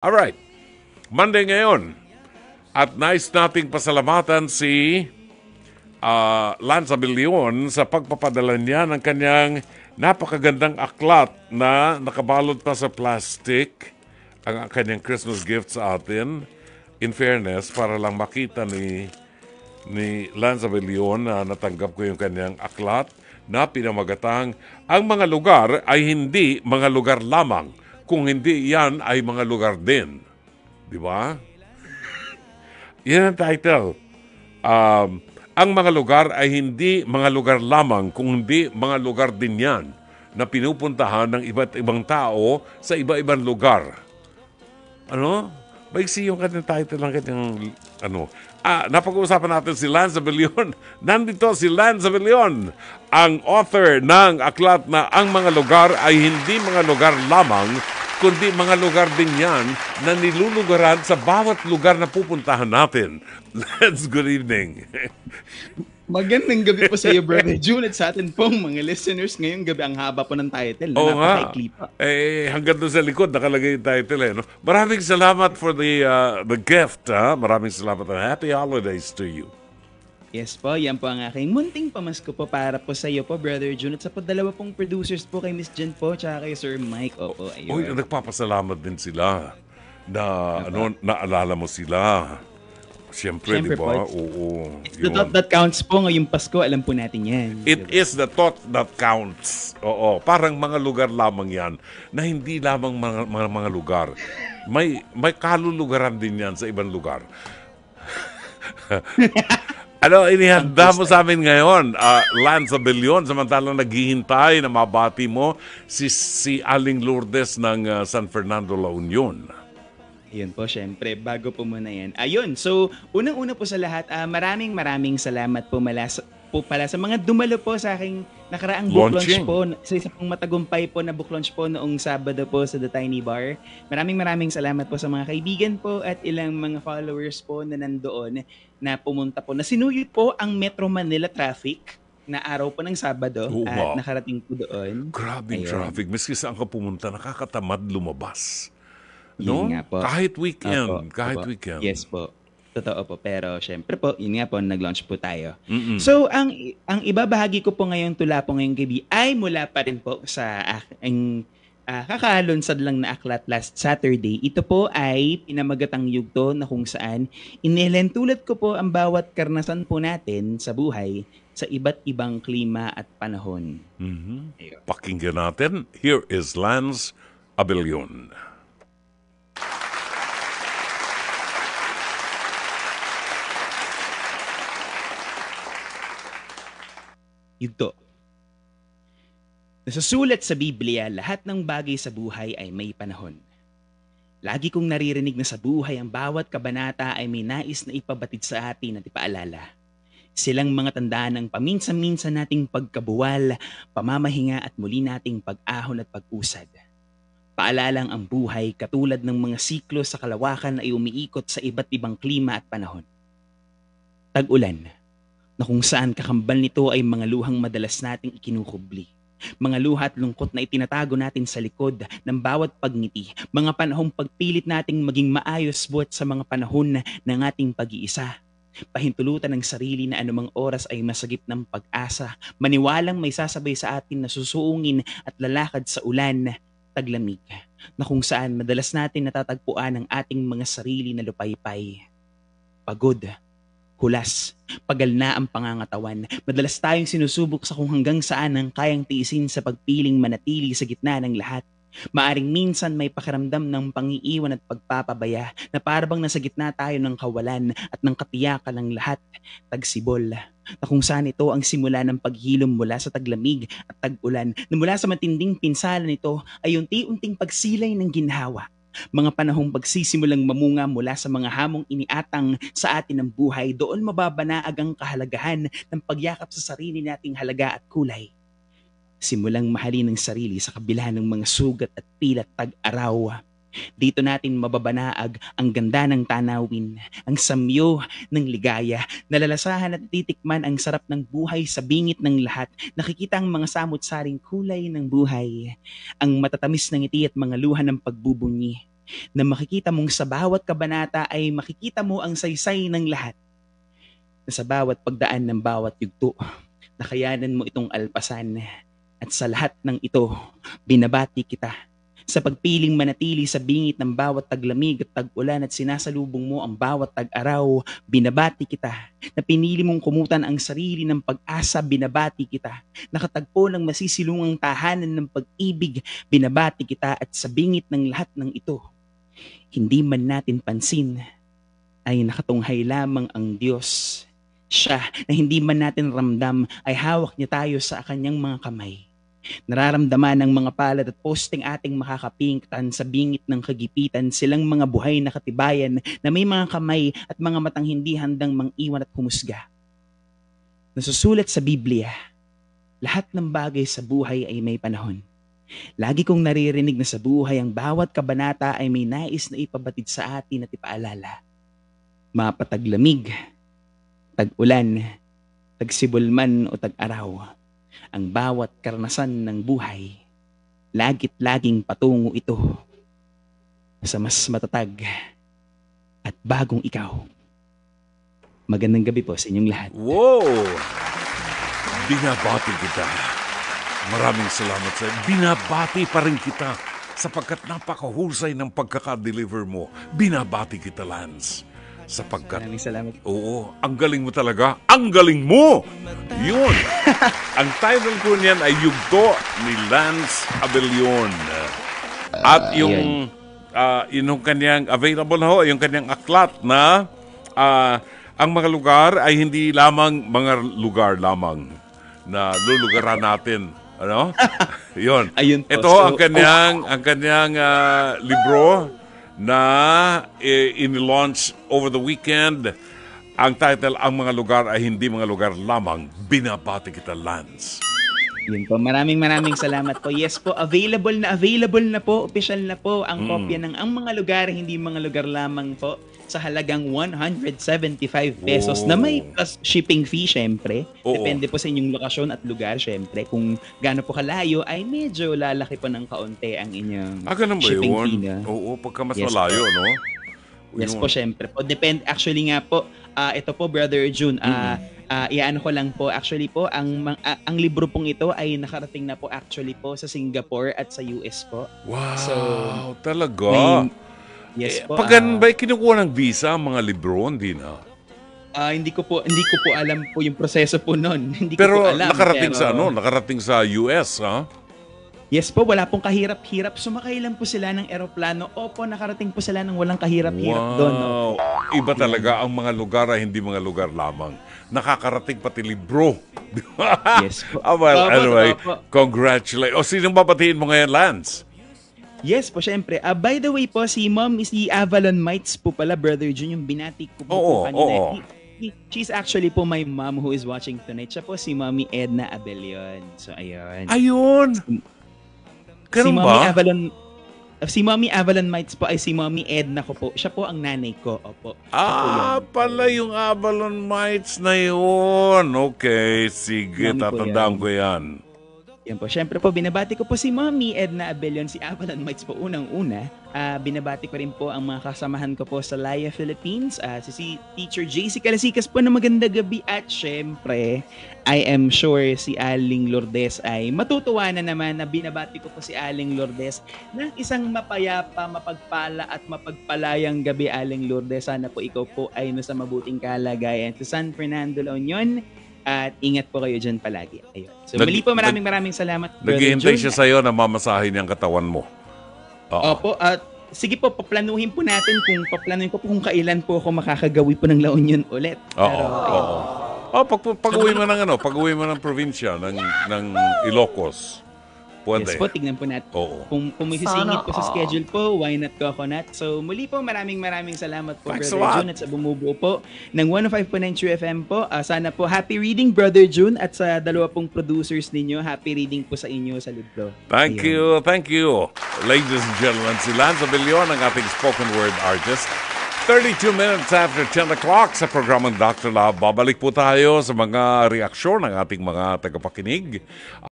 Alright, Monday ngayon. At nice nating pasalamatan si Lance Abilion sa pagpapadala niya ng kanyang napakagandang aklat na nakabalot pa sa plastic, ang kanyang Christmas gift sa atin. In fairness, para lang makita ni Lance Abilion na natanggap ko yung kanyang aklat na pinamagatang ang mga lugar ay hindi mga lugar lamang, kung hindi yan ay mga lugar din. Di ba? Yan ang title. Ang mga lugar ay hindi mga lugar lamang, kung hindi mga lugar din yan na pinupuntahan ng iba't ibang tao sa iba-ibang lugar. Ano? Maiksi yung kanyang title ng kanyang napag-uusapan natin si Lance Abilion. Nandito si Lance Abilion, ang author ng aklat na ang mga lugar ay hindi mga lugar lamang, kundi mga lugar din yan na nilulugaran sa bawat lugar na pupuntahan natin. Let's good evening. Magandang gabi po sa iyo, Brother June, at sa atin pong mga listeners ngayong gabi. Ang haba po ng title. Oo nga. Pa. Hanggang doon sa likod, nakalagay yung title. No? Maraming salamat for the gift. Maraming salamat and happy holidays to you. Yes po, yan po ang aking munting pamasko po para po sa iyo po, Brother June. At sa po dalawa pong producers po, kay Miss Jen po, tsaka kay Sir Mike. Opo, ayun. Uy, nagpapasalamat din sila na naalala mo sila. Siyempre, di ba? Oo. It's the thought that counts po ngayong Pasko. Alam po natin yan. It is the thought that counts. Oo. Parang mga lugar lamang yan na hindi lamang mga lugar. May kalulugaran din yan sa ibang lugar. Inihanda mo sa amin ngayon, Lance Abilion, samantalang naghihintay na mabati mo si Aling Lourdes ng San Fernando, La Union. Ayun po, syempre, bago po muna yan. Ayun, so, unang-una po sa lahat, maraming salamat po pala sa mga dumalo po sa aking nakaraang book launch po, sa isa pong matagumpay po na book launch po noong Sabado po sa The Tiny Bar. Maraming salamat po sa mga kaibigan po at ilang mga followers po na nandoon na pumunta po, na sinuyod po ang Metro Manila traffic na araw po ng Sabado at nakarating po doon. Grabe traffic. Miski saan ka pumunta, nakakatamad lumabas. No? Yun nga po. Kahit weekend. Weekend. Yes po. Totoo po. Pero syempre po, yun nga po, nag-launch po tayo. Mm-mm. So, ang ibabahagi ko po ngayon, tula po ngayong gabi, ay mula pa rin po sa aking kakalunsad lang na aklat last Saturday. Ito po ay pinamagatang yugto na kung saan inilentulad ko po ang bawat karanasan po natin sa buhay sa iba't ibang klima at panahon. Mm-hmm. Pakinggan natin. Here is Lance Abilion. Yugto. Nasusulat sa Biblia, lahat ng bagay sa buhay ay may panahon. Lagi kong naririnig na sa buhay ang bawat kabanata ay may nais na ipabatid sa atin at ipaalala. Silang mga tandaan ng paminsan-minsan nating pagkabuwal, pamamahinga at muli nating pag-ahon at pag-usad. Paalalang ang buhay katulad ng mga siklo sa kalawakan ay umiikot sa iba't ibang klima at panahon. Tag-ulan, na kung saan kakambal nito ay mga luhang madalas nating ikinukubli. Mga luha at lungkot na itinatago natin sa likod ng bawat pagngiti. Mga panahong pagpilit nating maging maayos buhat sa mga panahon ng ating pag-iisa. Pahintulutan ng sarili na anumang oras ay masagip ng pag-asa. Maniwalang may sasabay sa atin na susuungin at lalakad sa ulan, taglamig. Na kung saan madalas natin natatagpuan ang ating mga sarili na lupaypay. Pagod, hulas, pagal na ang pangangatawan. Madalas tayong sinusubok sa kung hanggang saan ang kayang tiisin sa pagpiling manatili sa gitna ng lahat. Maaring minsan may pakiramdam ng pangiiwan at pagpapabaya na parabang nasa gitna tayo ng kawalan at ng katiyakan ng lahat. Tagsibol, na kung saan ito ang simula ng paghilom mula sa taglamig at tag-ulan, na mula sa matinding pinsala nito ay unti-unting pagsilay ng ginhawa. Mga panahong pagsisimulang mamunga mula sa mga hamong iniatang sa atin ng buhay, doon mababanaag ang kahalagahan ng pagyakap sa sarili nating halaga at kulay. Simulang mahalin ang sarili sa kabila ng mga sugat at pilat tag-araw. Dito natin mababanaag ang ganda ng tanawin, ang samyo ng ligaya, nalalasahan at titikman ang sarap ng buhay sa bingit ng lahat, nakikita ang mga samot-saring kulay ng buhay, ang matatamis ng ngiti at mga luha ng pagbubunyi. na makikita mong sa bawat kabanata ay makikita mo ang saysay ng lahat, na sa bawat pagdaan ng bawat yugto, nakayanan mo itong alpasan. At sa lahat ng ito, binabati kita. Sa pagpiling manatili sa bingit ng bawat taglamig at tag-ulan at sinasalubong mo ang bawat tag-araw, binabati kita. Na pinili mong kumutan ang sarili ng pag-asa, binabati kita. Nakatagpo ng masisilungang tahanan ng pag-ibig, binabati kita. At sa bingit ng lahat ng ito, hindi man natin pansin, ay nakatunghay lamang ang Diyos. Siya na hindi man natin ramdam ay hawak niya tayo sa kanyang mga kamay. Nararamdaman ng mga palad at posting ating makakapingtan sa bingit ng kagipitan silang mga buhay na katibayan na may mga kamay at mga matang hindi handang mang-iwan at humusga. Nasusulat sa Biblia, lahat ng bagay sa buhay ay may panahon. Lagi kong naririnig na sa buhay ang bawat kabanata ay may nais na ipabatid sa atin at ipaalala. Mapataglamig, tag-ulan, tagsibol-man o tag-araw, ang bawat karanasan ng buhay, lagit-laging patungo ito sa mas matatag at bagong ikaw. Magandang gabi po sa inyong lahat. Wow! Binabati kita. Maraming salamat sa binabati pa rin kita sapagkat napakahusay ng pagkaka-deliver mo. Binabati kita, Lance. Sapagkat, Maraming salamat. oo, ang galing mo talaga. Ang galing mo! Yun! Ang title ko niyan ay Yugto ni Lance Abellion. At yung kanyang available ho, yung kanyang aklat na ang mga lugar ay hindi lamang mga lugar lamang na lulugaran natin. Ano? Yun. Ayun po. Ito ang kanyang libro na in-launch over the weekend. Ang title, ang mga lugar ay hindi mga lugar lamang. Binabati kita, Lance. Yun po. Maraming salamat po. Yes po, available na po. Official na po ang kopya ng ang mga lugar, hindi mga lugar lamang po. Sa halagang 175 pesos na may plus shipping fee syempre. Oo. Depende po sa inyong lokasyon at lugar syempre. Kung gaano po kalayo ay medyo lalaki po ng kaunti ang inyong Ganun ba shipping yun? fee na. Oo, pagka mas Yes malayo, no? Yes Yun. po, syempre po. Depende, actually nga po, ito po, Brother June, iano ko lang po, actually po, ang libro pong ito ay nakarating na po actually po sa Singapore at sa US po. Wow, So, talaga? Yes po. Pag ganun ba, kinukuha ng visa ang mga libro? Hindi na. Hindi ko po alam po yung proseso po noon. Hindi ko Pero po alam. nakarating sa nakarating sa US, ha? Yes po, wala pong kahirap-hirap. Sumakay lang po sila ng eroplano. Opo, nakarating po sila ng walang kahirap-hirap doon. No? Wow. Iba talaga ang mga lugar ay hindi mga lugar lamang. Nakakarating pati libro. Yes po. Well, Opo, anyway, opo. congratulations. O, sinong babatiin mo ngayon, Lance? Yes po, syempre. By the way po, si Avalon Mites po pala, Brother Jun, yung binati ko po, Oo, kanina. oo. She's actually po my mom who is watching tonight. Siya po si Mommy Edna Abellion. So, ayun. Ayun! Ganun ba? Si Mommy Avalon Mites po ay si Mommy Edna ko po. Siya po ang nanay ko. Opo. Siya po yun. Pala yung Avalon Mites na yun. Okay, sige, Mami po tatandaan yan. ko yan. Yan po. Siyempre po, binabati ko po si Mommy Edna Abellion, si Avalon Mites po unang-una. Binabati ko rin po ang mga kasamahan ko po sa Laya Philippines. Si Teacher JC Calasikas po na maganda gabi. At syempre, I am sure si Aling Lourdes ay matutuwa na naman na binabati ko po si Aling Lourdes ng isang mapayapa, mapagpala at mapagpalayang gabi, Aling Lourdes. Sana po ikaw po ay nasa mabuting kalagayan sa San Fernando, La Union. At ingat po kayo dyan palagi. Ayun. So muli po, maraming salamat. Naghihintay siya sa'yo na mamasahin yung katawan mo. Oo. Opo, at sige po, paplanuhin po natin kung kailan po ako makakagawi po ng La Union ulit. Oo. Pag-uwi mo ng probinsya ng Ilocos. Pwede. Yes po, tignan po natin. Oo. Kung may sisingit po sa schedule po, why not coconut? So muli po, maraming salamat po, Thanks a Brother lot. June, at sa bumubuo po ng 105.9 True FM po. Sana po, happy reading, Brother June, at sa dalawa pong producers ninyo, happy reading po sa inyo sa libro. Thank you. Ladies and gentlemen, si Lance Abellion, ang ating spoken word artist. 32 minutes after 10 o'clock sa programang Dr. Love. Babalik po tayo sa mga reaksyon ng ating mga tagapakinig.